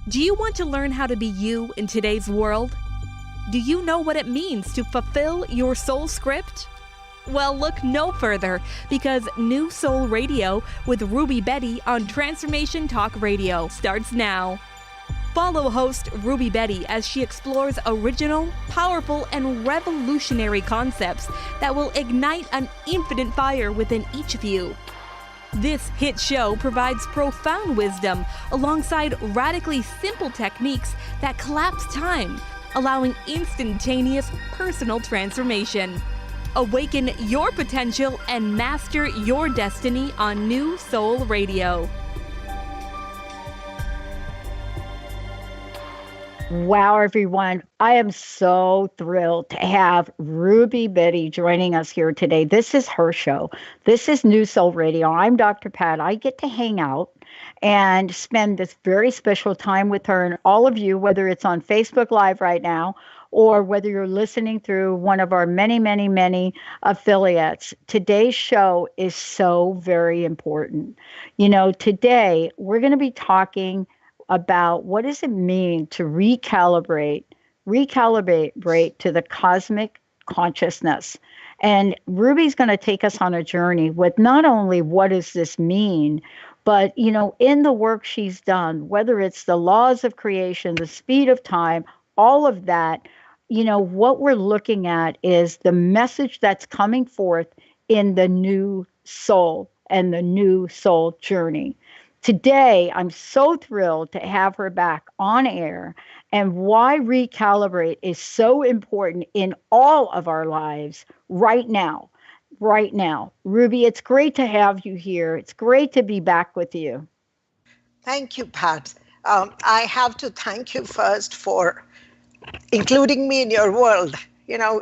Do you want to learn how to be you in today's world? Do you know what it means to fulfill your soul script? Well, look no further, because New Soul Radio with Ruby Bedi on Transformation Talk Radio starts now. Follow host Ruby Bedi as she explores original, powerful, and revolutionary concepts that will ignite an infinite fire within each of you. This hit show provides profound wisdom alongside radically simple techniques that collapse time, allowing instantaneous personal transformation. Awaken your potential and master your destiny on New Soul Radio. Wow, everyone. I am so thrilled to have Ruby Bedi joining us here today. This is her show. This is New Soul Radio. I'm Dr. Pat. I get to hang out and spend this very special time with her and all of you, whether it's on Facebook Live right now or whether you're listening through one of our many, many, many affiliates. Today's show is so very important. You know, today we're going to be talking about what does it mean to recalibrate to the cosmic consciousness. And Ruby's going to take us on a journey with not only what does this mean, but, you know, in the work she's done, whether it's the laws of creation, the speed of time, all of that, you know, what we're looking at is the message that's coming forth in the new soul and the new soul journey. Today, I'm so thrilled to have her back on air and why Recalibrate is so important in all of our lives right now. Right now. Ruby, it's great to have you here. It's great to be back with you. Thank you, Pat. I have to thank you first for including me in your world. You know,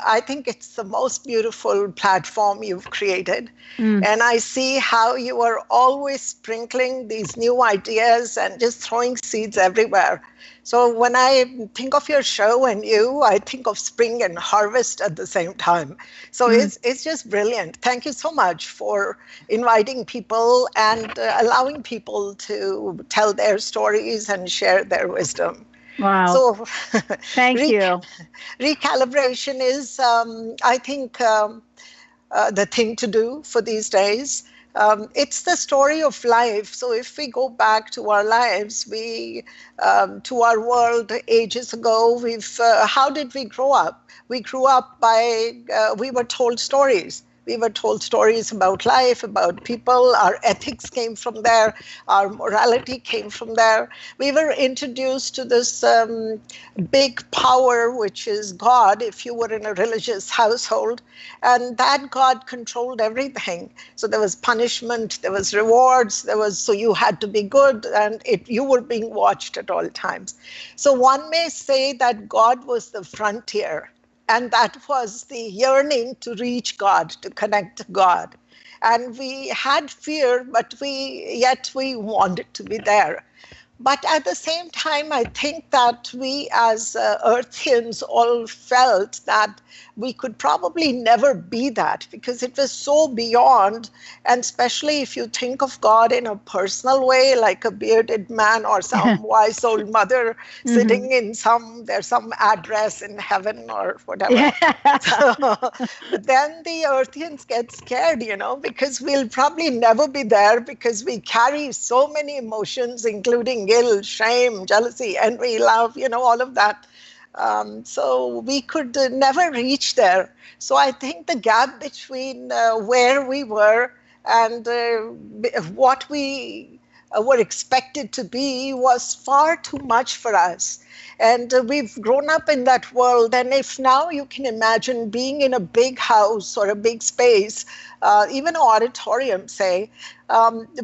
I think it's the most beautiful platform you've created. And I see how you are always sprinkling these new ideas and just throwing seeds everywhere. So when I think of your show and you, I think of spring and harvest at the same time. So it's just brilliant. Thank you so much for inviting people and allowing people to tell their stories and share their wisdom. Wow. So thank you. Recalibration is, I think, the thing to do for these days. It's the story of life. So if we go back to our lives, to our world ages ago, how did we grow up? We grew up we were told stories. We were told stories about life, about people. Our ethics came from there. Our morality came from there. We were introduced to this big power, which is God, if you were in a religious household. And that God controlled everything. So there was punishment, there was rewards, so you had to be good, and you were being watched at all times. So one may say that God was the frontier. And that was the yearning to reach God, to connect to God. And we had fear, but yet we wanted to be there. But at the same time, I think that we as Earthians all felt that we could probably never be that because it was so beyond. And especially if you think of God in a personal way, like a bearded man or some wise old mother sitting in there's some address in heaven or whatever. So, then the Earthians get scared, you know, because we'll probably never be there because we carry so many emotions, including guilt, shame, jealousy, envy, love, you know, all of that. So we could never reach there. So I think the gap between where we were and what we were expected to be was far too much for us. And we've grown up in that world. And if now you can imagine being in a big house or a big space, even an auditorium, say,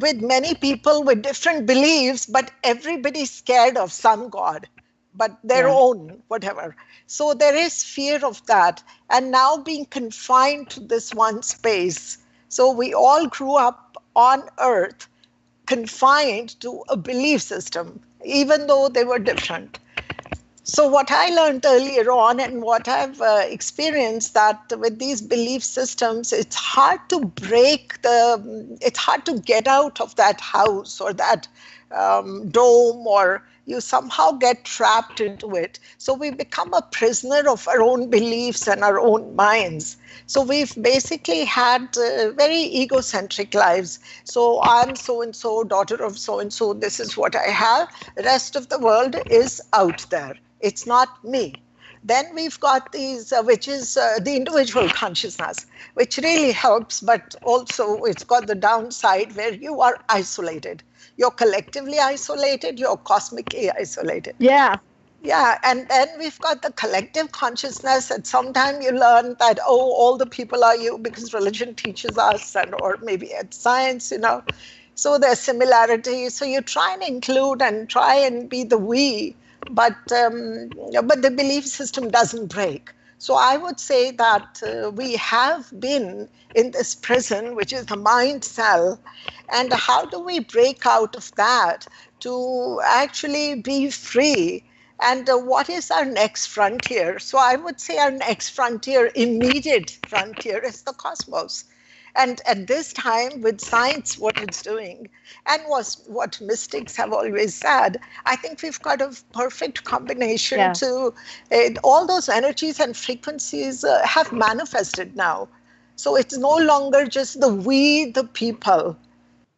with many people with different beliefs, but everybody's scared of some God, but their own, whatever. So there is fear of that. And now being confined to this one space. So we all grew up on Earth, confined to a belief system, even though they were different. So what I learned earlier on and what I've experienced that with these belief systems, it's hard to get out of that house or that dome, or you somehow get trapped into it. So we become a prisoner of our own beliefs and our own minds. So we've basically had very egocentric lives. So I'm so and so, daughter of so and so, this is what I have. The rest of the world is out there. It's not me. Then we've got these, which is the individual consciousness, which really helps, but also it's got the downside where you are isolated. You're collectively isolated, you're cosmically isolated. Yeah. Yeah, and then we've got the collective consciousness. At some time you learn that, oh, all the people are you because religion teaches us, and or maybe at science, So there's similarities. So you try and include and try and be the we, but the belief system doesn't break. So I would say that we have been in this prison, which is the mind cell, and how do we break out of that to actually be free? And what is our next frontier? So I would say our next frontier, immediate frontier, is the cosmos. And at this time, with science, what it's doing, and was what mystics have always said, I think we've got a perfect combination to all those energies and frequencies have manifested now. So it's no longer just the we, the people.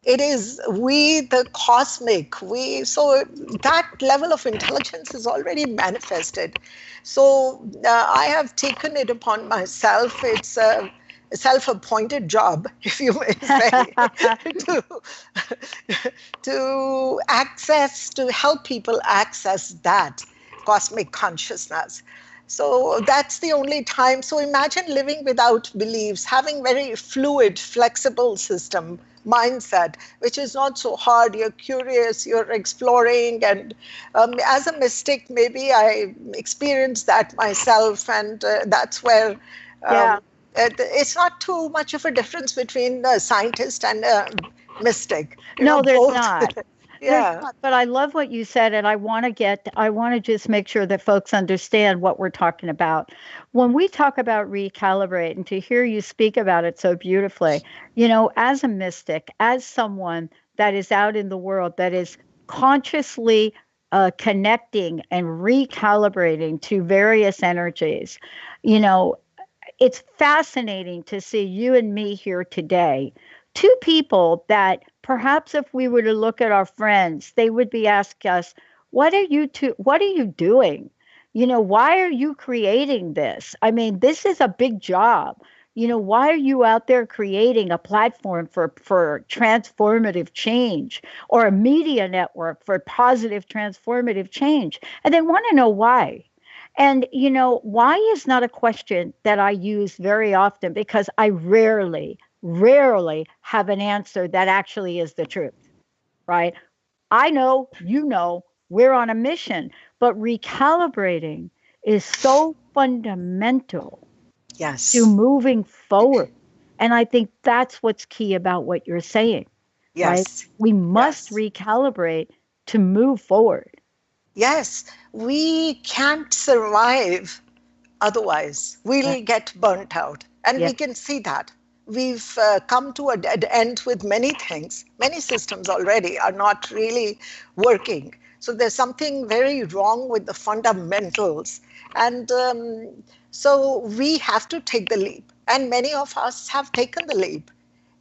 It is we, the cosmic, so that level of intelligence is already manifested. So I have taken it upon myself. It's a self-appointed job, if you may say, to help people access that cosmic consciousness. So that's the only time. So imagine living without beliefs, having very fluid, flexible system, mindset, which is not so hard. You're curious, you're exploring. And as a mystic, maybe I experienced that myself. And that's where it's not too much of a difference between a scientist and a mystic. No, there's both. not. Yeah. But I love what you said, and I want to just make sure that folks understand what we're talking about. When we talk about recalibrate, and to hear you speak about it so beautifully, as a mystic, as someone that is out in the world, that is consciously connecting and recalibrating to various energies, it's fascinating to see you and me here today. Two people that perhaps if we were to look at our friends, they would be asking us, what are you doing? Why are you creating this? I mean, this is a big job. Why are you out there creating a platform for transformative change, or a media network for positive transformative change? And they want to know why. And, why is not a question that I use very often, because I rarely have an answer that actually is the truth, right? I know, we're on a mission, but recalibrating is so fundamental to moving forward. And I think that's what's key about what you're saying, right? We must recalibrate to move forward. Yes, we can't survive otherwise. We'll get burnt out. And we can see that. We've come to a dead end with many things. Many systems already are not really working. So there's something very wrong with the fundamentals. And so we have to take the leap. And many of us have taken the leap.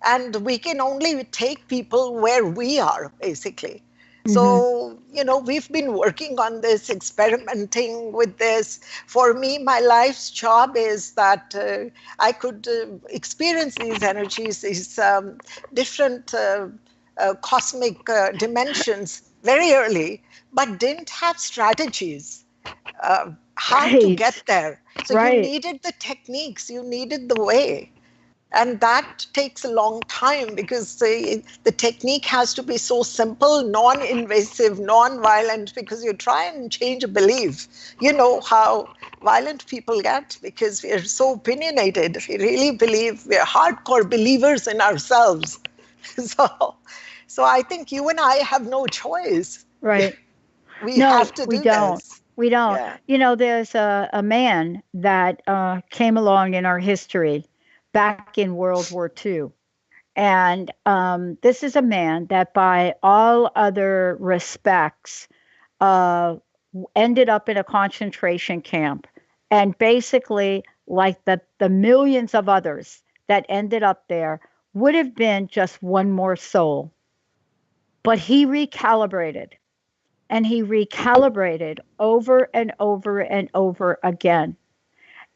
And we can only take people where we are, basically. So, we've been working on this, experimenting with this. For me, my life's job is that I could experience these energies, these different cosmic dimensions very early, but didn't have strategies how to get there. So you needed the techniques, you needed the way. And that takes a long time, because the technique has to be so simple, non-invasive, non-violent, because you try and change a belief. You know how violent people get, because we are so opinionated. We really believe, we are hardcore believers in ourselves. So I think you and I have no choice. Right. We have to do this. We don't. Yeah. There's a man that came along in our history back in World War II. And this is a man that, by all other respects, uh, ended up in a concentration camp. And basically, like the millions of others that ended up there, would have been just one more soul. But he recalibrated, and he recalibrated over and over and over again.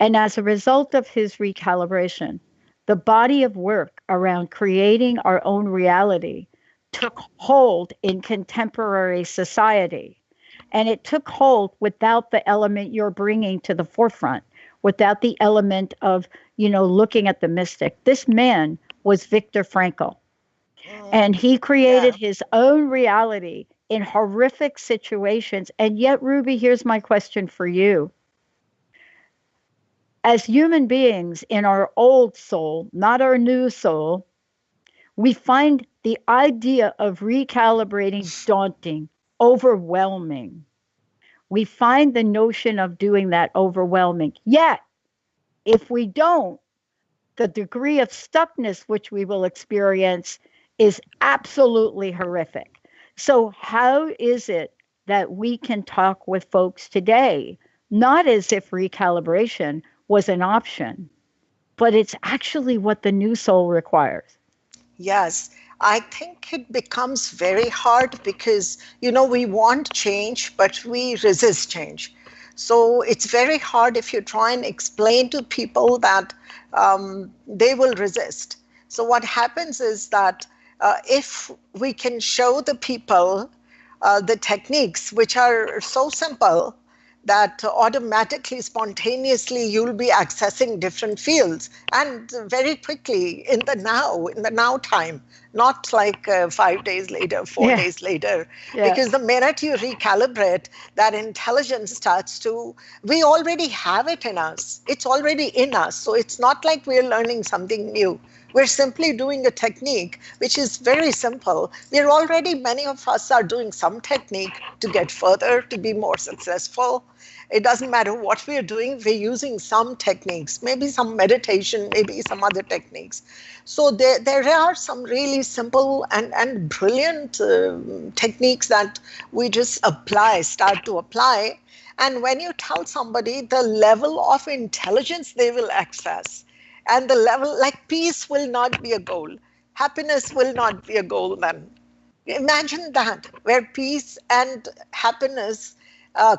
And as a result of his recalibration, the body of work around creating our own reality took hold in contemporary society. And it took hold without the element you're bringing to the forefront, without the element of, looking at the mystic. This man was Viktor Frankl, and he created Yeah. his own reality in horrific situations. And yet, Ruby, here's my question for you. As human beings in our old soul, not our new soul, we find the idea of recalibrating daunting, overwhelming. We find the notion of doing that overwhelming. Yet, if we don't, the degree of stuckness which we will experience is absolutely horrific. So, how is it that we can talk with folks today, not as if recalibration was an option, but it's actually what the new soul requires? Yes, I think it becomes very hard because, we want change, but we resist change. So it's very hard if you try and explain to people that they will resist. So what happens is that if we can show the people the techniques, which are so simple, that automatically, spontaneously, you'll be accessing different fields and very quickly in the now time, not like 5 days later, four Yeah, days later. yeah, Because the minute you recalibrate, that intelligence starts to, we already have it in us. It's already in us. So it's not like we're learning something new. We're simply doing a technique which is very simple. We're already, many of us are doing some technique to get further, to be more successful. It doesn't matter what we're doing, we're using some techniques, maybe some meditation, maybe some other techniques. So there are some really simple and brilliant techniques that we just start to apply. And when you tell somebody the level of intelligence they will access, and the level, like peace will not be a goal, happiness will not be a goal then. Imagine that, where peace and happiness,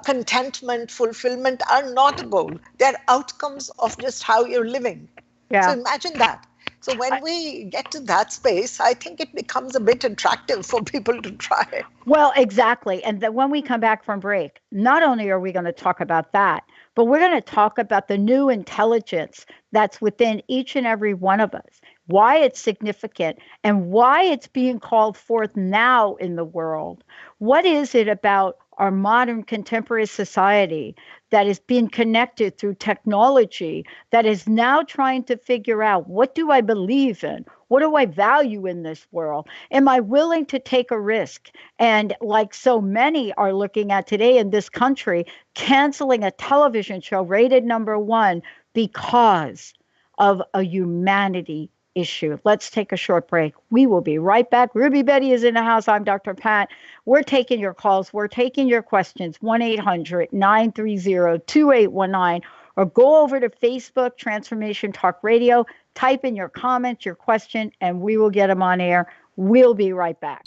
contentment, fulfillment are not a goal. They're outcomes of just how you're living. So yeah. imagine that. So when we get to that space, I think it becomes a bit attractive for people to try. Well, exactly. And then when we come back from break, not only are we going to talk about that, but we're going to talk about the new intelligence that's within each and every one of us, why it's significant, and why it's being called forth now in the world. What is it about our modern contemporary society that is being connected through technology that is now trying to figure out, what do I believe in? What do I value in this world? Am I willing to take a risk? And like so many are looking at today in this country, canceling a television show rated #1 because of a humanity issue. Let's take a short break. We will be right back. Ruby Bedi is in the house. I'm Dr. Pat. We're taking your calls. We're taking your questions. 1-800-930-2819, or go over to Facebook, Transformation Talk Radio, type in your comments, your question, and we will get them on air. We'll be right back.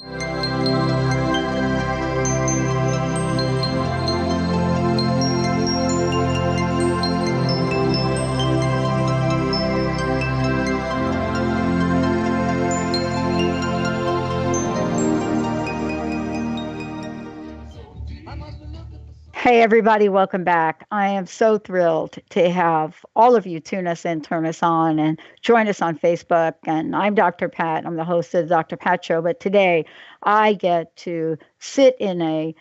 Hey, everybody, welcome back. I am so thrilled to have all of you tune us in, turn us on, and join us on Facebook. And I'm Dr. Pat. I'm the host of the Dr. Pat Show. But today I get to sit in a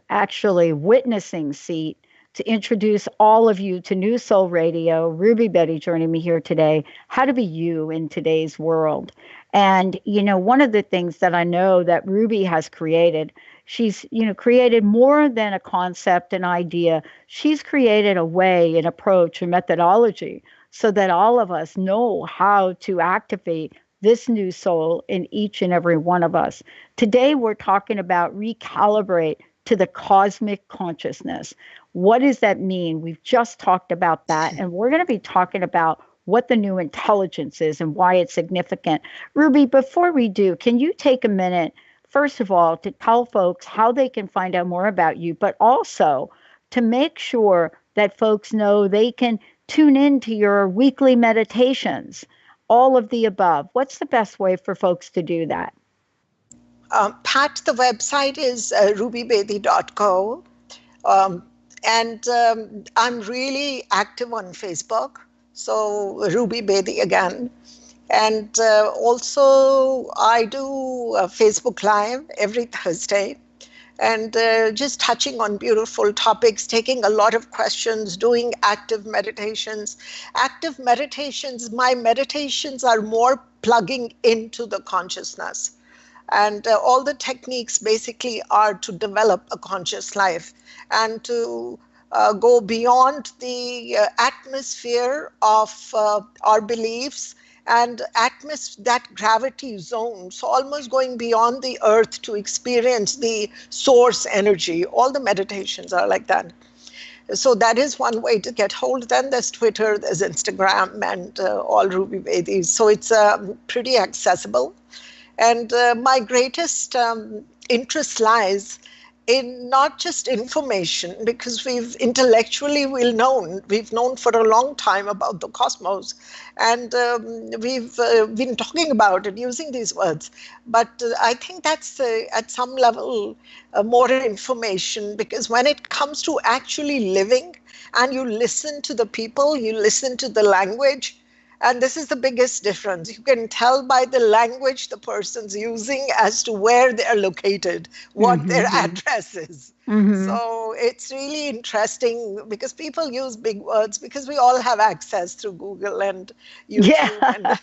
actually witnessing seat to introduce all of you to New Soul Radio. Ruby Bedi joining me here today. How to be you in today's world. And, one of the things that I know that Ruby has created, she's, created more than a concept, an idea. She's created a way, an approach, a methodology so that all of us know how to activate this new soul in each and every one of us. Today, we're talking about recalibrate to the cosmic consciousness. What does that mean? We've just talked about that, and we're going to be talking about what the new intelligence is and why it's significant. Ruby, before we do, can you take a minute, first of all, to tell folks how they can find out more about you, but also to make sure that folks know they can tune into your weekly meditations, all of the above? What's the best way for folks to do that? Pat, the website is rubybedi.co. And I'm really active on Facebook. So Ruby Bedi again. And also I do Facebook Live every Thursday. And just touching on beautiful topics, taking a lot of questions, doing active meditations. Active meditations, my meditations are more plugging into the consciousness. And all the techniques basically are to develop a conscious life and to go beyond the atmosphere of our beliefs and that gravity zone. So almost going beyond the earth to experience the source energy. All the meditations are like that. So that is one way to get hold. Then there's Twitter, there's Instagram, and all Ruby Bedi. So it's pretty accessible. And my greatest interest lies in not just information, because we've known for a long time about the cosmos, and we've been talking about it using these words. But I think that's at some level more information, because when it comes to actually living and you listen to the people, you listen to the language. And this is the biggest difference. You can tell by the language the person's using as to where they're located, what their address is. So it's really interesting, because people use big words, because we all have access through Google and YouTube. And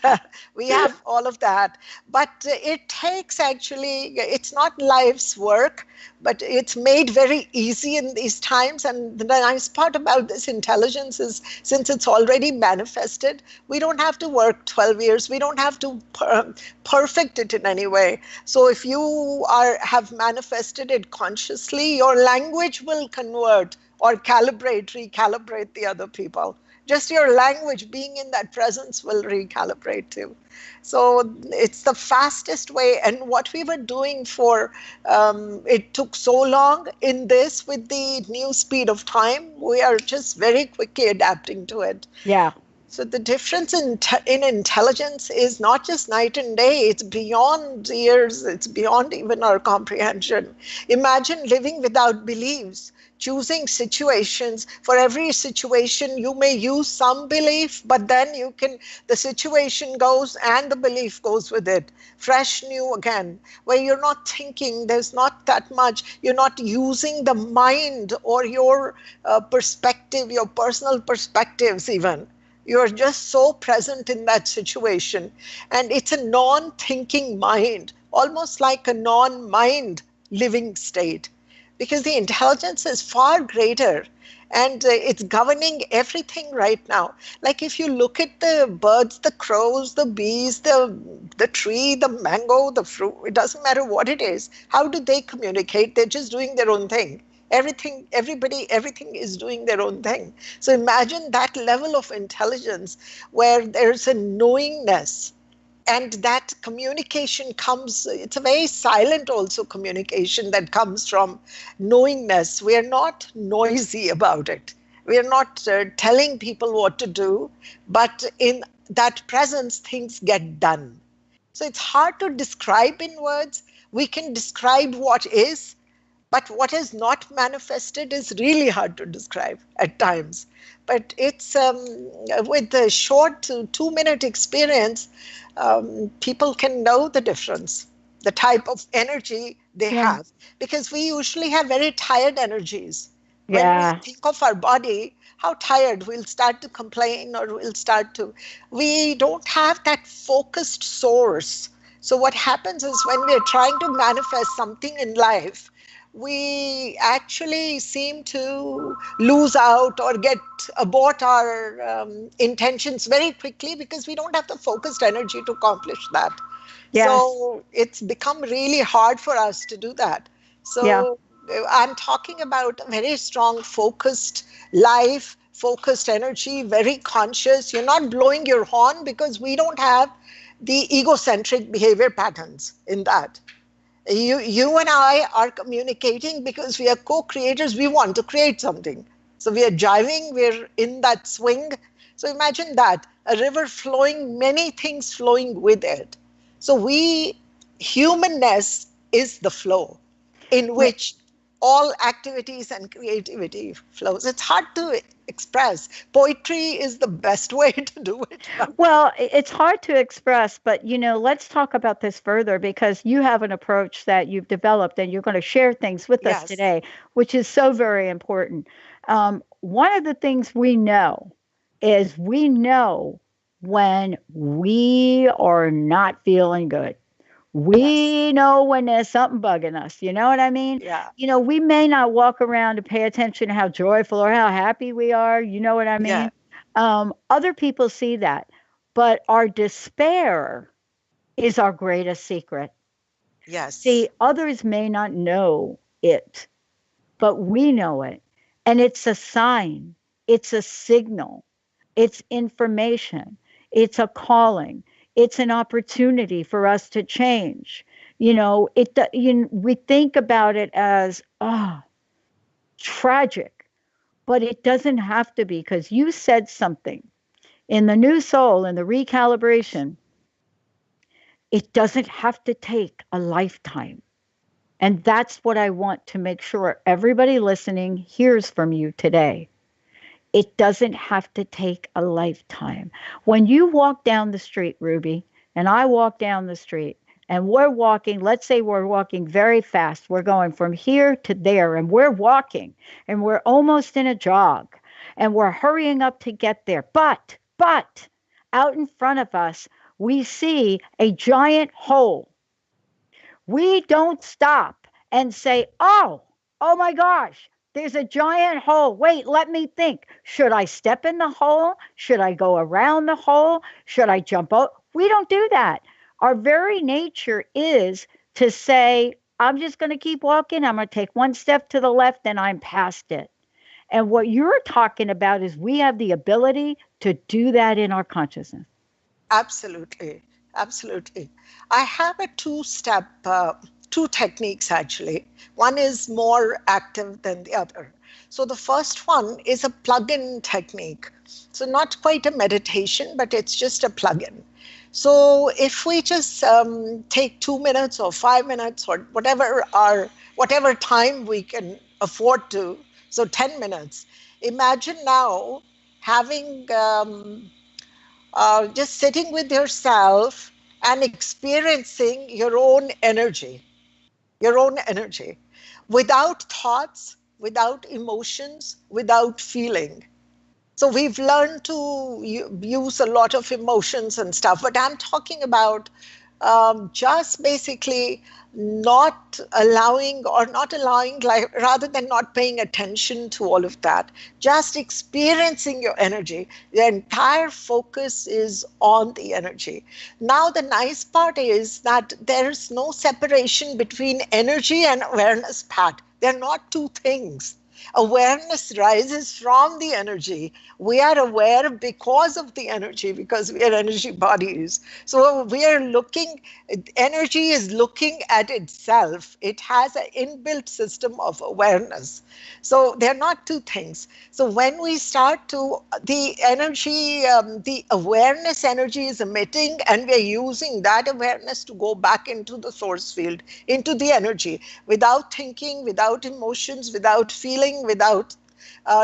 we have all of that. But it takes it's not life's work, but it's made very easy in these times. And the nice part about this intelligence is, since it's already manifested, we don't have to work 12 years. We don't have to perfect it in any way. So if you have manifested it consciously, your language will convert or recalibrate the other people. Just your language being in that presence will recalibrate too. So it's the fastest way. And what we were doing it took so long in this, with the new speed of time, we are just very quickly adapting to it. Yeah. So the difference in intelligence is not just night and day. It's beyond years. It's beyond even our comprehension. Imagine living without beliefs, choosing situations. For every situation, you may use some belief, but then the situation goes and the belief goes with it. Fresh, new again, where you're not thinking, there's not that much. You're not using the mind or your perspective, your personal perspectives even. You're just so present in that situation. And it's a non-thinking mind, almost like a non-mind living state, because the intelligence is far greater and it's governing everything right now. Like if you look at the birds, the crows, the bees, the tree, the mango, the fruit, it doesn't matter what it is. How do they communicate? They're just doing their own thing. Everything is doing their own thing. So imagine that level of intelligence where there's a knowingness, and that communication comes, it's a very silent also communication that comes from knowingness. We are not noisy about it. We are not telling people what to do, but in that presence, things get done. So it's hard to describe in words. We can describe what is, but what is not manifested is really hard to describe at times. But it's with the short 2-minute experience, people can know the difference, the type of energy they have. Because we usually have very tired energies. When we think of our body, how tired, we'll start to complain, or we don't have that focused source. So what happens is, when we're trying to manifest something in life, we actually seem to lose out or get abort our intentions very quickly because we don't have the focused energy to accomplish that. Yes. So it's become really hard for us to do that. Yeah. So I'm talking about a very strong, focused life, focused energy, very conscious. You're not blowing your horn because we don't have the egocentric behavior patterns in that. You and I are communicating because we are co-creators. We want to create something. So we are jiving, we're in that swing. So imagine that, a river flowing, many things flowing with it. So humanness is the flow in Yeah. which all activities and creativity flows. It's hard to express. Poetry is the best way to do it. Well, it's hard to express, but let's talk about this further because you have an approach that you've developed and you're going to share things with us Yes, today, which is so very important. One of the things we know when we are not feeling good. yes, We know when there's something bugging us. You know what I mean? yeah, We may not walk around and pay attention to how joyful or how happy we are. You know what I yeah, mean? Other people see that. But our despair is our greatest secret. yes. See, others may not know it, but we know it. And it's a sign, it's a signal, it's information, it's a calling, it's an opportunity for us to change. We think about it as, tragic, but it doesn't have to be because you said something in the new soul, in the recalibration. It doesn't have to take a lifetime. And that's what I want to make sure everybody listening hears from you today. It doesn't have to take a lifetime. When you walk down the street, Ruby, and I walk down the street, and we're walking, let's say we're walking very fast. We're going from here to there, and we're walking, and we're almost in a jog, and we're hurrying up to get there. But, out in front of us, we see a giant hole. We don't stop and say, oh my gosh, there's a giant hole. Wait, let me think. Should I step in the hole? Should I go around the hole? Should I jump out? We don't do that. Our very nature is to say, I'm just going to keep walking. I'm going to take one step to the left and I'm past it. And what you're talking about is we have the ability to do that in our consciousness. Absolutely. Absolutely. I have a two techniques actually. One is more active than the other. So the first one is a plug-in technique. So not quite a meditation, but it's just a plug-in. So if we just take 2 minutes or 5 minutes or whatever time we can afford to, so 10 minutes, imagine now having just sitting with yourself and experiencing your own energy, without thoughts, without emotions, without feeling. So we've learned to use a lot of emotions and stuff, but I'm talking about just basically not allowing, like, rather than not paying attention to all of that, just experiencing your energy. The entire focus is on the energy. Now, the nice part is that there's no separation between energy and awareness, Pat. They're not two things. Awareness rises from the energy. We are aware because of the energy, because we are energy bodies. So we are looking, energy is looking at itself. It has an inbuilt system of awareness. So they're not two things. So when we start to, the energy, the awareness energy is emitting, and we're using that awareness to go back into the source field, into the energy, without thinking, without emotions, without feeling, without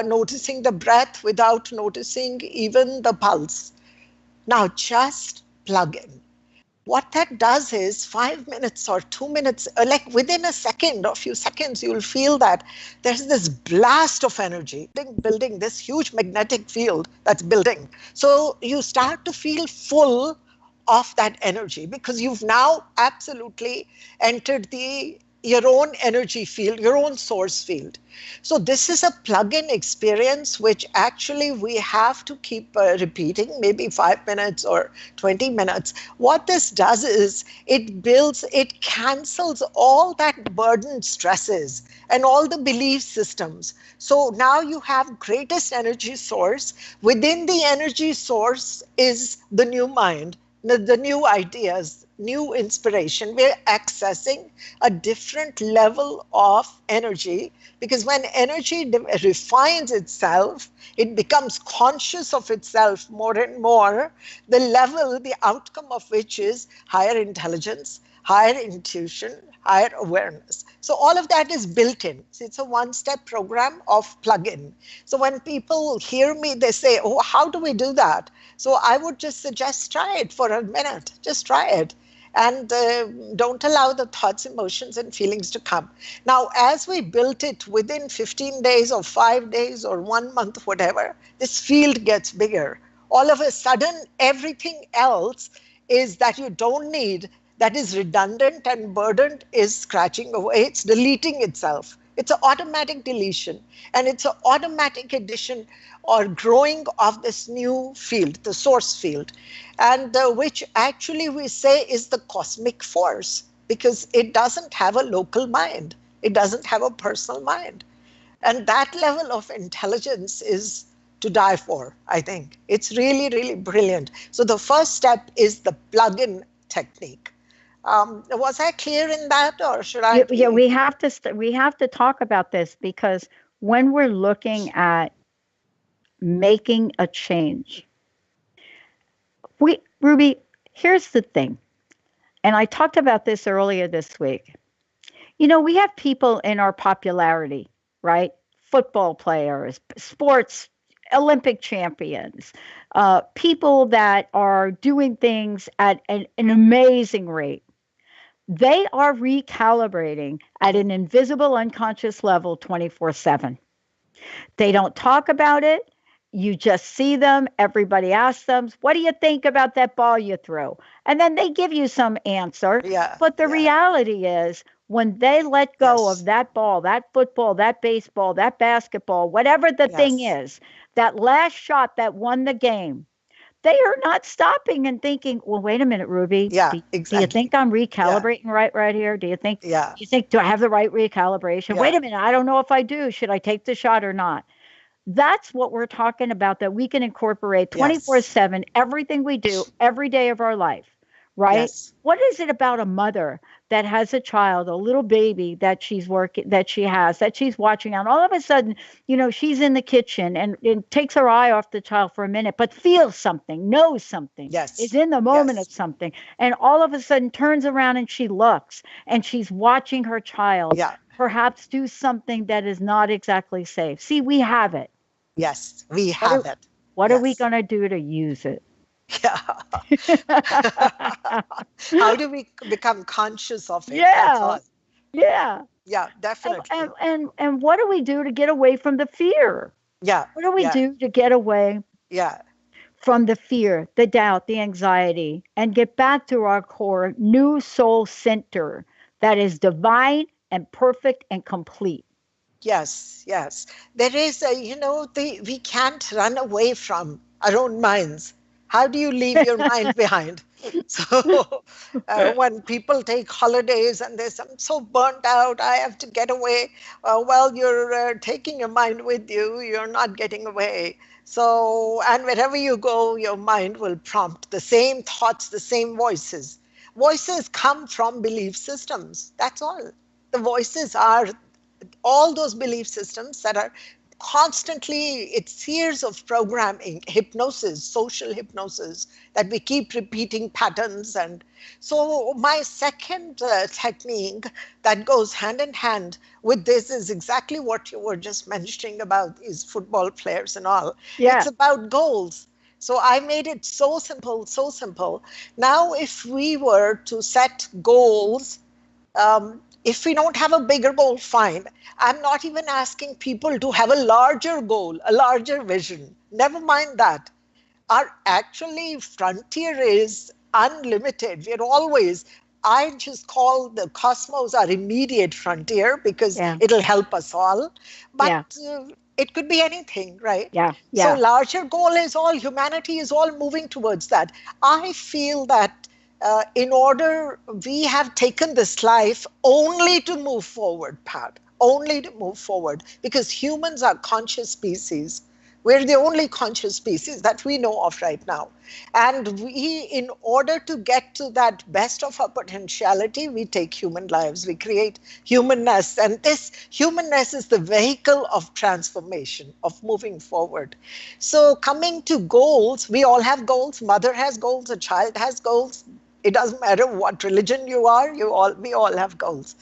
noticing the breath, without noticing even the pulse. Now just plug in. What that does is 5 minutes or 2 minutes, like within a second or few seconds, you'll feel that there's this blast of energy building this huge magnetic field that's building. So you start to feel full of that energy because you've now absolutely entered the your own energy field, your own source field. So this is a plug-in experience which actually we have to keep repeating, maybe 5 minutes or 20 minutes. What this does is it cancels all that burden stresses and all the belief systems. So now you have greatest energy source. Within the energy source is the new mind, the new ideas, new inspiration. We're accessing a different level of energy, because when energy refines itself, it becomes conscious of itself more and more, the outcome of which is higher intelligence, higher intuition, higher awareness. So all of that is built in. So it's a one-step program of plug-in. So when people hear me, they say, oh, how do we do that? So I would just suggest try it for a minute. Just try it. And don't allow the thoughts, emotions, and feelings to come. Now, as we built it within 15 days or 5 days or 1 month, whatever, this field gets bigger. All of a sudden, everything else is that you don't need, that is redundant and burdened, is scratching away. It's deleting itself. It's an automatic deletion, and it's an automatic addition or growing of this new field, the source field, and which actually we say is the cosmic force, because it doesn't have a local mind. It doesn't have a personal mind. And that level of intelligence is to die for, I think. It's really, really brilliant. So the first step is the plug-in technique. Was I clear in that, or should I? Yeah, we have to talk about this, because when we're looking at making a change, Ruby, here's the thing, and I talked about this earlier this week. We have people in our popularity, right? Football players, sports, Olympic champions, people that are doing things at an amazing rate. They are recalibrating at an invisible, unconscious level 24/7. They don't talk about it. You just see them. Everybody asks them, what do you think about that ball you threw? And then they give you some answer. Yeah. But the reality is, when they let go of that ball, that football, that baseball, that basketball, whatever the thing is, that last shot that won the game, they are not stopping and thinking, well, wait a minute, Ruby. Yeah, Do you think I'm recalibrating right here? Do you think, do I have the right recalibration? Wait a minute. I don't know if I do. Should I take the shot or not? That's what we're talking about, that we can incorporate 24/7, everything we do every day of our life, right? Yes. What is it about a mother that has a child, a little baby that she's watching on? All of a sudden, she's in the kitchen and takes her eye off the child for a minute, but feels something, knows something, is in the moment of something. And all of a sudden turns around and she looks and she's watching her child perhaps do something that is not exactly safe. See, we have it. Yes, we have it. What are we going to do to use it? Yeah. How do we become conscious of it? Yeah. Yeah. Yeah, definitely. And what do we do to get away from the fear? Yeah. What do we do to get away from the fear, the doubt, the anxiety, and get back to our core new soul center that is divine and perfect and complete? Yes, yes. There is we can't run away from our own minds. How do you leave your mind behind? So when people take holidays and they say, I'm so burnt out, I have to get away. Well, you're taking your mind with you. You're not getting away. So, and wherever you go, your mind will prompt the same thoughts, the same voices. Voices come from belief systems. That's all. The voices are all those belief systems that are constantly, it's years of programming, hypnosis, social hypnosis, that we keep repeating patterns. And so my second technique that goes hand in hand with this is exactly what you were just mentioning about these football players and all. Yeah. It's about goals. So I made it so simple, so simple. Now, if we were to set goals, if we don't have a bigger goal, fine. I'm not even asking people to have a larger goal, a larger vision. Never mind that. Our actually frontier is unlimited. We're always I just call the cosmos our immediate frontier because Yeah. it'll help us all. But Yeah. it could be anything, right? Yeah. So Yeah. larger goal is all, humanity is all moving towards that. I feel that in order, we have taken this life only to move forward, Pat, only to move forward, because humans are conscious species. We're the only conscious species that we know of right now. And we, in order to get to that best of our potentiality, we take human lives, we create humanness. And this humanness is the vehicle of transformation, of moving forward. So, coming to goals, we all have goals. Mother has goals, a child has goals. It doesn't matter what religion you are, we all have goals.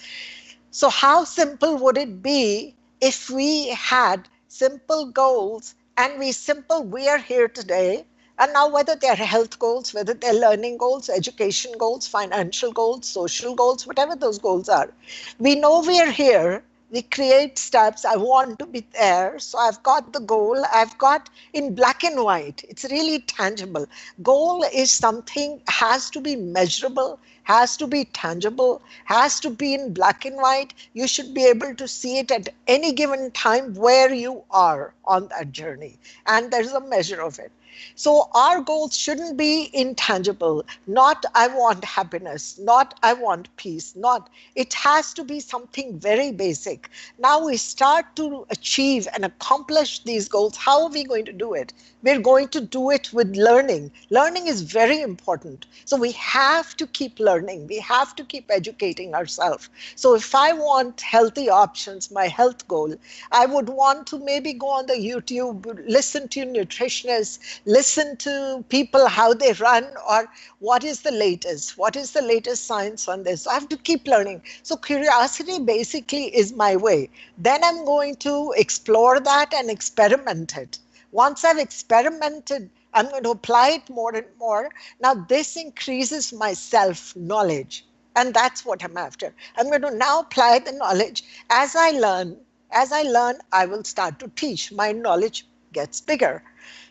So, how simple would it be if we had simple goals and we are here today? And now, whether they're health goals, whether they're learning goals, education goals, financial goals, social goals, whatever those goals are, we know we are here. We create steps. I want to be there. So I've got the goal. I've got in black and white. It's really tangible. Goal is something, has to be measurable, has to be tangible, has to be in black and white. You should be able to see it at any given time where you are on that journey. And there's a measure of it. So our goals shouldn't be intangible. Not I want happiness, not I want peace, not. It has to be something very basic. Now we start to achieve and accomplish these goals. How are we going to do it? We're going to do it with learning. Learning is very important. So we have to keep learning. We have to keep educating ourselves. So if I want healthy options, my health goal, I would want to maybe go on the YouTube, listen to nutritionists, listen to people how they run, or what is the latest science on this. So I have to keep learning. So curiosity basically is my way. Then I'm going to explore that and experiment it. Once I've experimented, I'm going to apply it more and more. Now this increases my self-knowledge. And that's what I'm after. I'm going to now apply the knowledge. As I learn, I will start to teach. My knowledge gets bigger.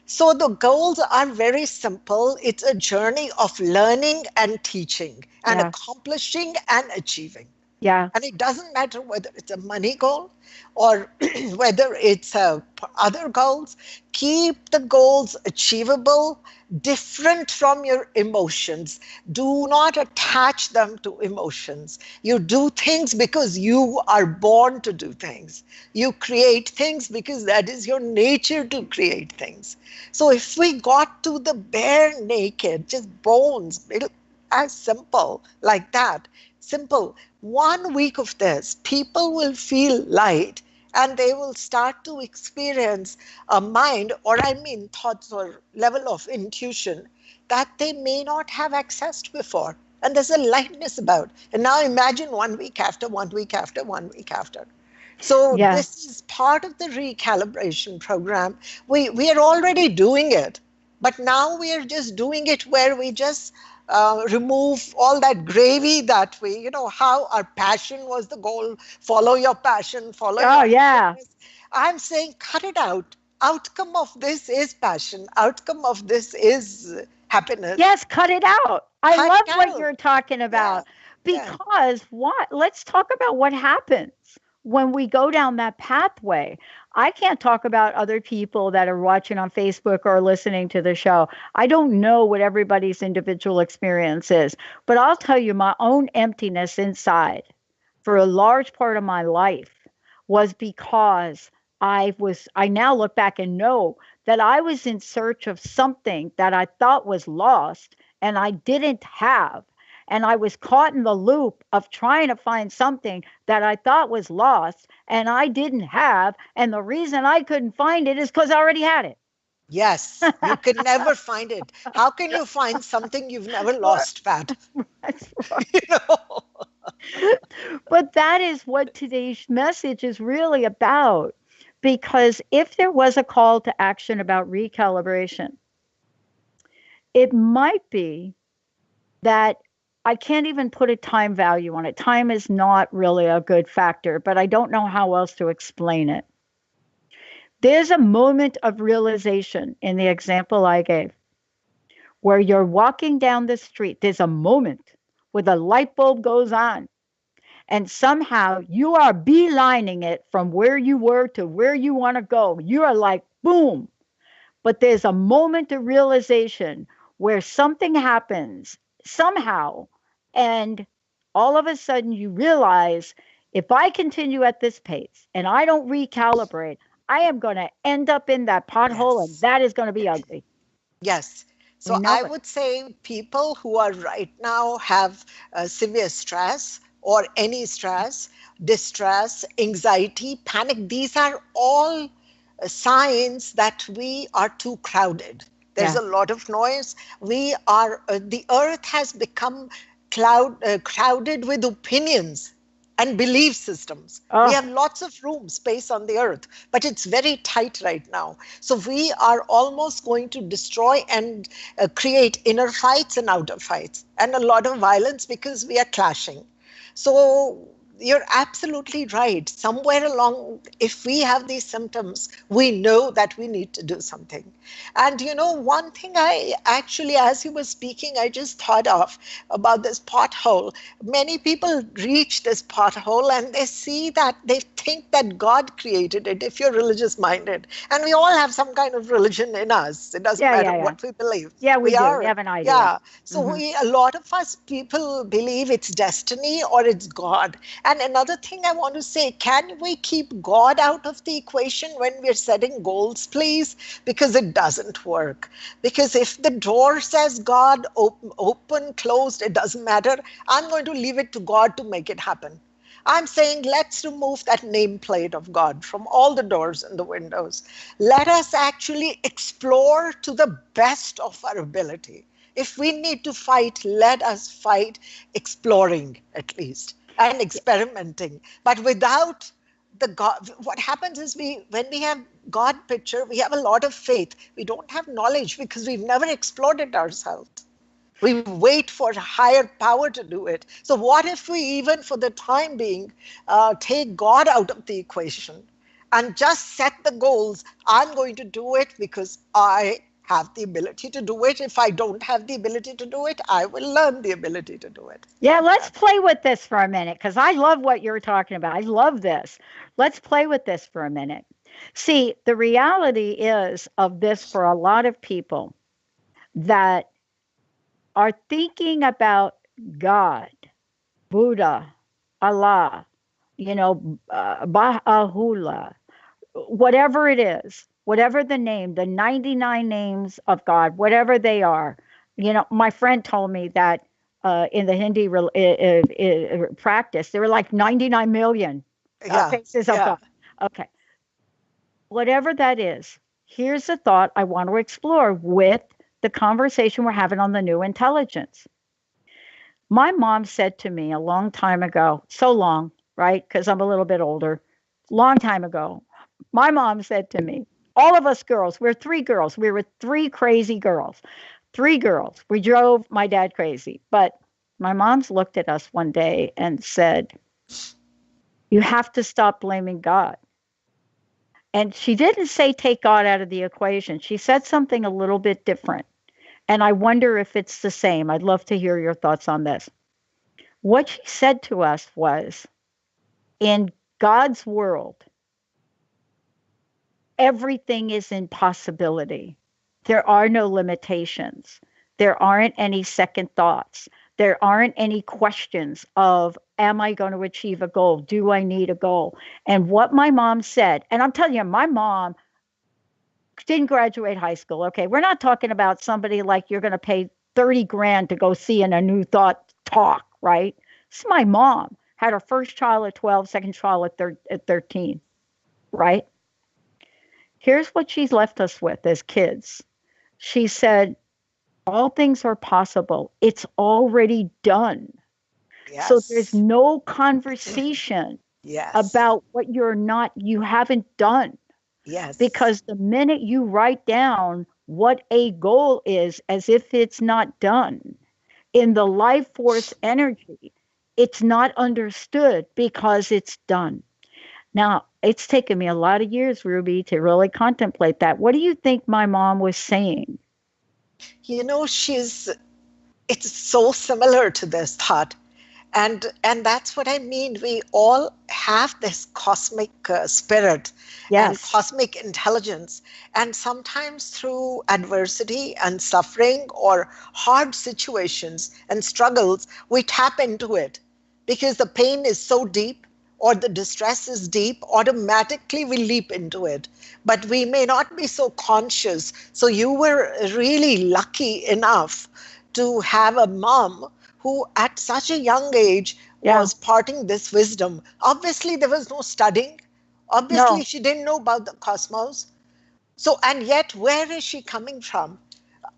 So the goals are very simple. It's a journey of learning and teaching and Yeah. accomplishing and achieving. Yeah. And it doesn't matter whether it's a money goal or whether it's other goals. Keep the goals achievable, different from your emotions. Do not attach them to emotions. You do things because you are born to do things. You create things because that is your nature to create things. So if we got to the bare naked, just bones, as simple like that, simple. 1 week of this, people will feel light and they will start to experience a mind, or I mean thoughts or level of intuition that they may not have accessed before. And there's a lightness about. And now imagine 1 week after, 1 week after, 1 week after. So Yeah. this is part of the recalibration program. We are already doing it, but now we are just doing it where we just remove all that gravy that we, how our passion was the goal. Follow your passion, follow your Oh, yeah. happiness. I'm saying cut it out. Outcome of this is passion. Outcome of this is happiness. Yes, cut it out. I Cut love it what out. you're talking Yeah, about yeah. because let's talk about what happens when we go down that pathway. I can't talk about other people that are watching on Facebook or listening to the show. I don't know what everybody's individual experience is, but I'll tell you my own emptiness inside for a large part of my life was because I now look back and know that I was in search of something that I thought was lost and I didn't have. And I was caught in the loop of trying to find something that I thought was lost and I didn't have. And the reason I couldn't find it is because I already had it. Yes, you can never find it. How can you find something you've never lost, Pat? That's right. You know? But that is what today's message is really about. Because if there was a call to action about recalibration, it might be that I can't even put a time value on it. Time is not really a good factor, but I don't know how else to explain it. There's a moment of realization in the example I gave where you're walking down the street. There's a moment where the light bulb goes on. And somehow you are beelining it from where you were to where you want to go. You are like, boom. But there's a moment of realization where something happens somehow. And all of a sudden you realize if I continue at this pace and I don't recalibrate, I am going to end up in that pothole and Yes. that is going to be ugly. Yes. We So know I it. would say people who are right now have severe stress or any stress, distress, anxiety, panic. These are all signs that we are too crowded. There's Yeah. a lot of noise. The earth has become crowded with opinions and belief systems. We Oh, have lots of room, space on the earth, but it's very tight right now. So we are almost going to destroy and create inner fights and outer fights and a lot of violence because we are clashing. So you're absolutely right. Somewhere along, if we have these symptoms, we know that we need to do something. And one thing I actually, as you were speaking, I just thought of about this pothole. Many people reach this pothole and they see that they think that God created it, if you're religious minded. And we all have some kind of religion in us. It doesn't yeah, matter yeah, yeah. what we believe. Yeah, we We do. We are, have an idea. yeah. So Hmm. a lot of us people believe it's destiny or it's God. And another thing I want to say, can we keep God out of the equation when we're setting goals, please? Because it doesn't work. Because if the door says God, open, closed, it doesn't matter. I'm going to leave it to God to make it happen. I'm saying let's remove that nameplate of God from all the doors and the windows. Let us actually explore to the best of our ability. If we need to fight, let us fight exploring at least and experimenting. But without the God, what happens is when we have God picture, we have a lot of faith. We don't have knowledge because we've never explored it ourselves. We wait for higher power to do it. So what if we, even for the time being, take God out of the equation and just set the goals? I'm going to do it because I have the ability to do it. If I don't have the ability to do it, I will learn the ability to do it. Yeah, let's That's play with this for a minute because I love what you're talking about. I love this. Let's play with this for a minute. See, the reality is of this for a lot of people that are thinking about God, Buddha, Allah, Baha'u'llah, whatever it is, whatever the name, the 99 names of God, whatever they are. My friend told me that in the Hindi practice, there were like 99 million yeah, faces of yeah. God. Okay. Whatever that is, here's a thought I want to explore with the conversation we're having on the new intelligence. My mom said to me a long time ago, so long, right? Because I'm a little bit older, long time ago. My mom said to me, all of us girls, we're three girls. We were three crazy girls. Three girls. We drove my dad crazy. But my mom's looked at us one day and said, you have to stop blaming God. And she didn't say take God out of the equation. She said something a little bit different. And I wonder if it's the same. I'd love to hear your thoughts on this. What she said to us was, in God's world, everything is in possibility. There are no limitations. There aren't any second thoughts. There aren't any questions of, am I going to achieve a goal? Do I need a goal? And what my mom said, and I'm telling you, my mom didn't graduate high school. Okay. We're not talking about somebody like you're going to pay 30 grand to go see in a New Thought talk, right? This is my mom. Had her first child at 12, second child at 13, right? Here's what she's left us with as kids. She said, all things are possible. It's already done. So there's Yes, no conversation yes, about what you haven't done. yes, Because the minute you write down what a goal is as if it's not done in the life force energy, it's not understood because it's done. Now, it's taken me a lot of years, Ruby, to really contemplate that. What do you think my mom was saying? you know she's it's so similar to this thought. And that's what I mean. We all have this cosmic spirit and Yes. cosmic intelligence. And sometimes through adversity and suffering or hard situations and struggles, we tap into it because the pain is so deep or the distress is deep, automatically we leap into it. But we may not be so conscious. So you were really lucky enough to have a mom who at such a young age Yeah. was parting this wisdom. Obviously, there was no studying. Obviously, No. she didn't know about the cosmos. So, and yet, where is she coming from?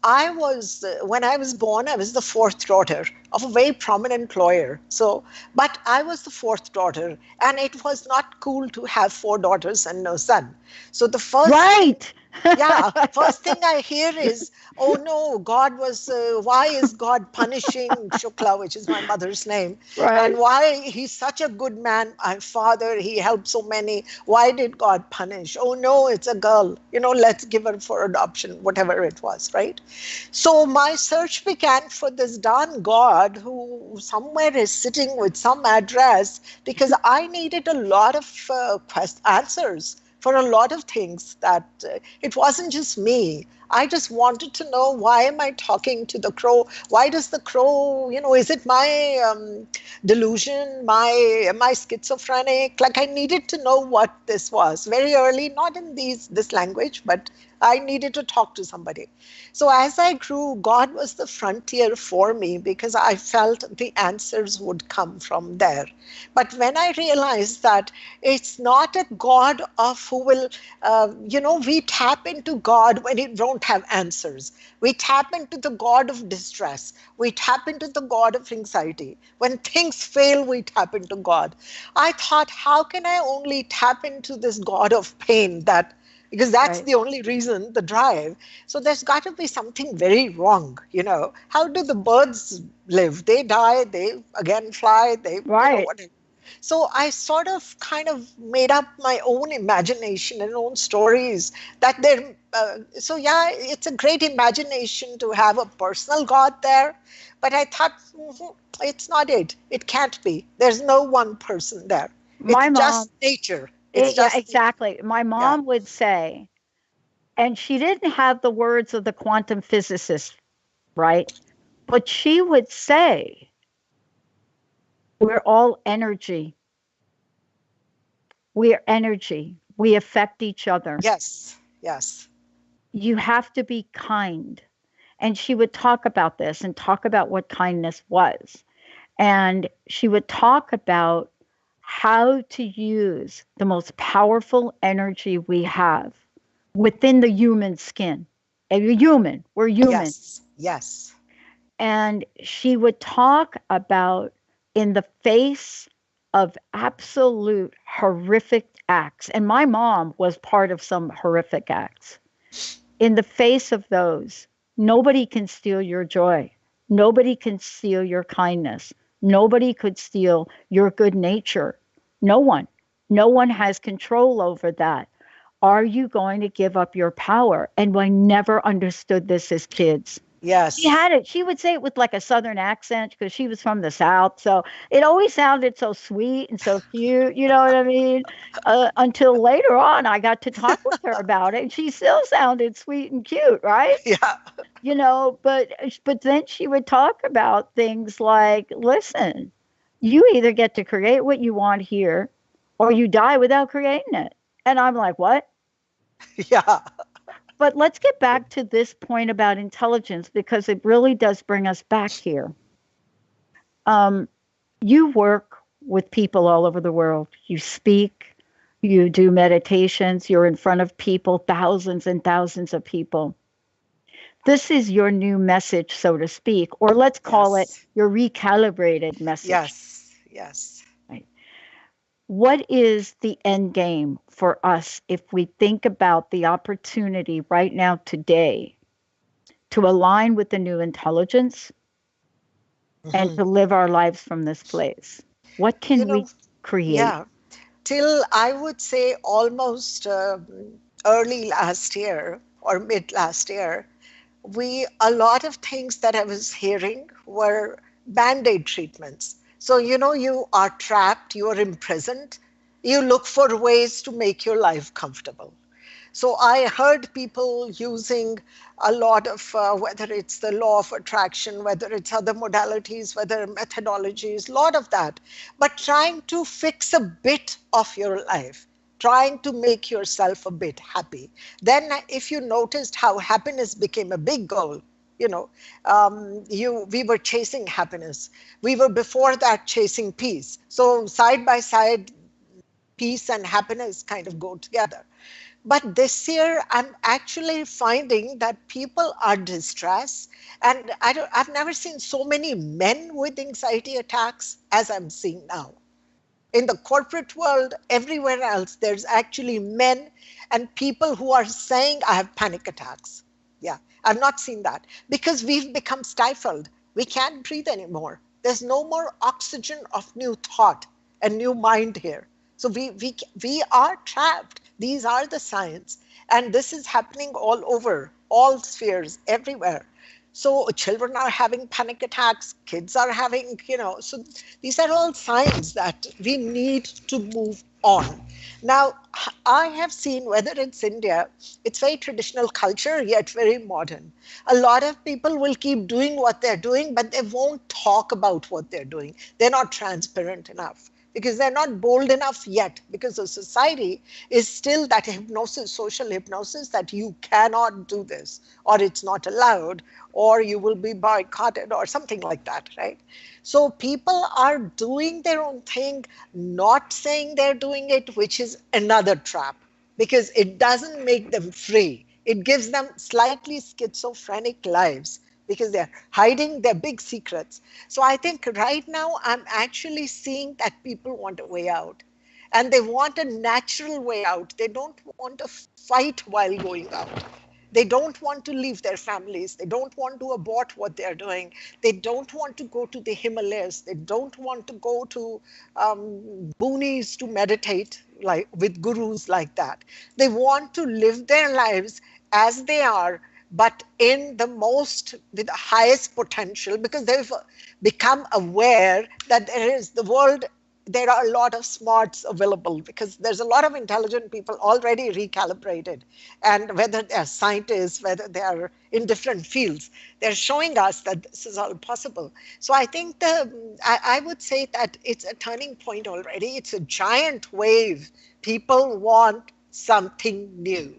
When I was born, I was the fourth daughter of a very prominent lawyer. So, but I was the fourth daughter, and it was not cool to have four daughters and no son. So the first thing, Right. yeah, first thing I hear is, oh no, why is God punishing Shukla, which is my mother's name? Right. And why he's such a good man, my father, he helped so many. Why did God punish? Oh no, it's a girl, let's give her for adoption, whatever it was, right? So my search began for this darn God who somewhere is sitting with some address because I needed a lot of answers for a lot of things that it wasn't just me. I just wanted to know, why am I talking to the crow? Why does the crow, is it my delusion, am I schizophrenic? Like I needed to know what this was very early, not in this language, but I needed to talk to somebody. So as I grew, God was the frontier for me because I felt the answers would come from there. But when I realized that it's not a God of who will, we tap into God when you don't have answers. We tap into the God of distress. We tap into the God of anxiety. When things fail, we tap into God. I thought, how can I only tap into this God of pain because that's Right. the only reason, the drive. So there's got to be something very wrong, How do the birds live? They die, they again fly, Right. whatever. So I sort of kind of made up my own imagination and own stories that so yeah, it's a great imagination to have a personal God there. But I thought, it's not it. It can't be. There's no one person there. It's My mom, just nature. It's yeah, just nature. exactly. My Yeah. mom would say, and she didn't have the words of the quantum physicist, right? But she would say, we're all energy. We are energy. We affect each other. Yes. Yes. You have to be kind. And she would talk about this and talk about what kindness was. And she would talk about how to use the most powerful energy we have within the human skin. And we're human. We're human. Yes. Yes. And she would talk about in the face of absolute horrific acts. And my mom was part of some horrific acts. In the face of those, nobody can steal your joy. Nobody can steal your kindness. Nobody could steal your good nature. No one. No one has control over that. Are you going to give up your power? And I never understood this as kids. She Yes. had it. She would say it with like a southern accent because she was from the South. So it always sounded so sweet and so cute. You know what I mean? Until later on, I got to talk with her about it, and she still sounded sweet and cute, right? Yeah. But then she would talk about things like, listen, you either get to create what you want here, or you die without creating it. And I'm like, what? Yeah. But let's get back to this point about intelligence because it really does bring us back here. Um, you work with people all over the world. You speak, you do meditations, you're in front of people, thousands and thousands of people. This is your new message, so to speak, or let's call it Yes. your recalibrated message. Yes. Yes. Right? What is the end game for us if we think about the opportunity right now today to align with the new intelligence and Mhm. to live our lives from this place? What You can we know, create? yeah. Till I would say almost early last year or mid last year, a lot of things that I was hearing were band-aid treatments. So, you are trapped, you are imprisoned, you look for ways to make your life comfortable. So I heard people using a lot of, whether it's the law of attraction, whether it's other modalities, whether methodologies, a lot of that, but trying to fix a bit of your life, trying to make yourself a bit happy. Then if you noticed how happiness became a big goal, we were chasing happiness. We were before that chasing peace. So side by side, peace and happiness kind of go together. But this year, I'm actually finding that people are distressed. And I've never seen so many men with anxiety attacks as I'm seeing now. In the corporate world, everywhere else, there's actually men and people who are saying, I have panic attacks. Yeah, I've not seen that because we've become stifled. We can't breathe anymore. There's no more oxygen of new thought and new mind here. So we are trapped. These are the signs. And this is happening all over, all spheres, everywhere. So children are having panic attacks, kids are having, so these are all signs that we need to move on. Now, I have seen, whether it's India, it's very traditional culture, yet very modern. A lot of people will keep doing what they're doing, but they won't talk about what they're doing. They're not transparent enough, because they're not bold enough yet, because the society is still that hypnosis, social hypnosis, that you cannot do this, or it's not allowed, or you will be boycotted, or something like that, right? So people are doing their own thing, not saying they're doing it, which is another trap, because it doesn't make them free. It gives them slightly schizophrenic lives, because they're hiding their big secrets. So I think right now I'm actually seeing that people want a way out. And they want a natural way out. They don't want a fight while going out. They don't want to leave their families. They don't want to abort what they're doing. They don't want to go to the Himalayas. They don't want to go to boonies to meditate like with gurus like that. They want to live their lives as they are, but in with the highest potential, because they've become aware that there are a lot of smarts available, because there's a lot of intelligent people already recalibrated. And whether they're scientists, whether they are in different fields, they're showing us that this is all possible. So I think I would say that it's a turning point already. It's a giant wave. People want something new.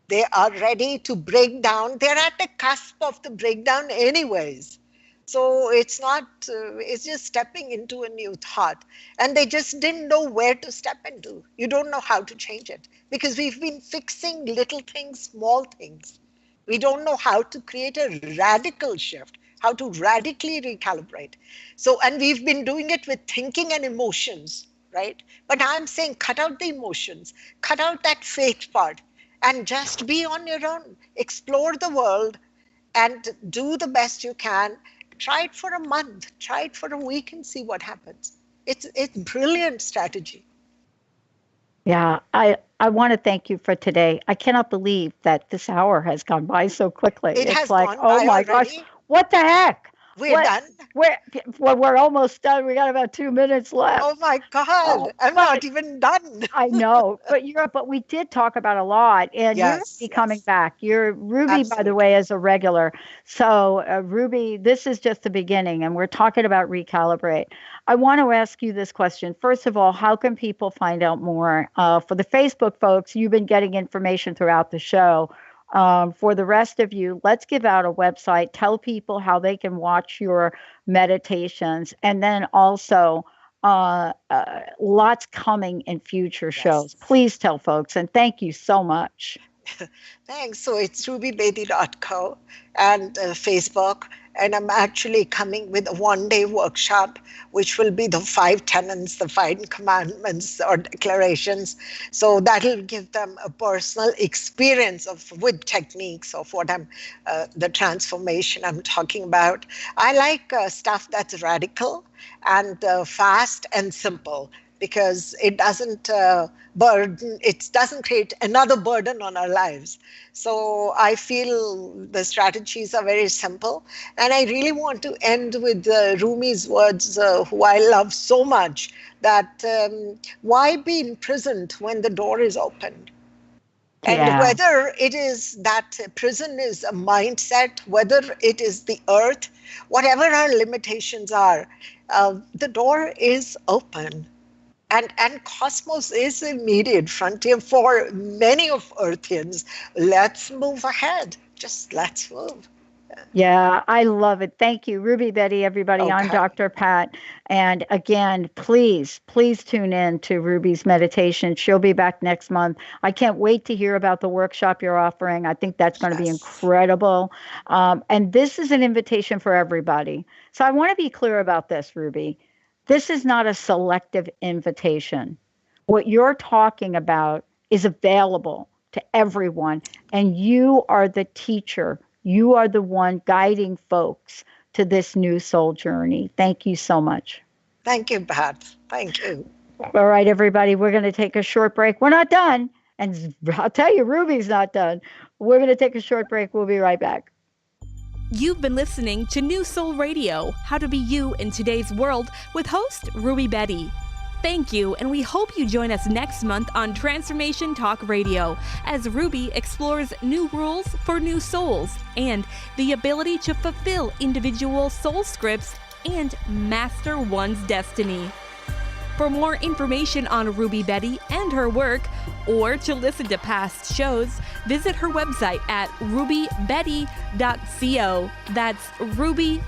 They are ready to break down. They're at the cusp of the breakdown anyways. So it's not, it's just stepping into a new thought. And they just didn't know where to step into. You don't know how to change it, because we've been fixing little things, small things. We don't know how to create a radical shift, how to radically recalibrate. So, and we've been doing it with thinking and emotions, right? But I'm saying cut out the emotions, cut out that faith part, and just be on your own. Explore the world and do the best you can. Try it for a month, try it for a week and see what happens. It's brilliant strategy. Yeah, I want to thank you for today. I cannot believe that this hour has gone by so quickly. It It's has like, gone oh by my gosh, already. what the heck? We're done. We're almost done. We got about 2 minutes left. Oh my God, I'm But not even done. I know, but we did talk about a lot, and you're gonna be Yes, coming yes, back. You're Ruby, by the way, absolutely. as a regular. So, Ruby, this is just the beginning, and we're talking about Recalibrate. I want to ask you this question. First of all, how can people find out more? For the Facebook folks, you've been getting information throughout the show. For the rest of you, let's give out a website. Tell people how they can watch your meditations, and then also lots coming in future shows. Yes. Please tell folks, and thank you so much. Thanks. So it's rubybedi.co and Facebook. And I'm actually coming with a one-day workshop, which will be the 5 tenets, the 5 commandments or declarations. So that'll give them a personal experience with techniques of what the transformation I'm talking about. I like stuff that's radical and fast and simple. because it doesn't it doesn't create another burden on our lives. So I feel the strategies are very simple. And I really want to end with Rumi's words, who I love so much, that why be imprisoned when the door is open? And Yeah. whether it is that prison is a mindset, whether it is the earth, whatever our limitations are, the door is open. And cosmos is the immediate frontier for many of Earthians. Let's move ahead. Just let's move. Yeah, I love it. Thank you, Ruby Bedi, everybody. I'm Okay. Dr. Pat. And again, please tune in to Ruby's meditation. She'll be back next month. I can't wait to hear about the workshop you're offering. I think that's going to be Yes. incredible. And this is an invitation for everybody. So I want to be clear about this, Ruby. This is not a selective invitation. What you're talking about is available to everyone, and you are the teacher. You are the one guiding folks to this new soul journey. Thank you so much. Thank you, Pat. Thank you. All right, everybody, we're going to take a short break. We're not done. And I'll tell you, Ruby's not done. We're going to take a short break. We'll be right back. You've been listening to New Soul Radio, How to Be You in Today's World, with host Ruby Bedi. Thank you, and we hope you join us next month on Transformation Talk Radio as Ruby explores new rules for new souls and the ability to fulfill individual soul scripts and master one's destiny. For more information on Ruby Bedi and her work, or to listen to past shows, visit her website at rubybedi.co. That's rubybedi.co.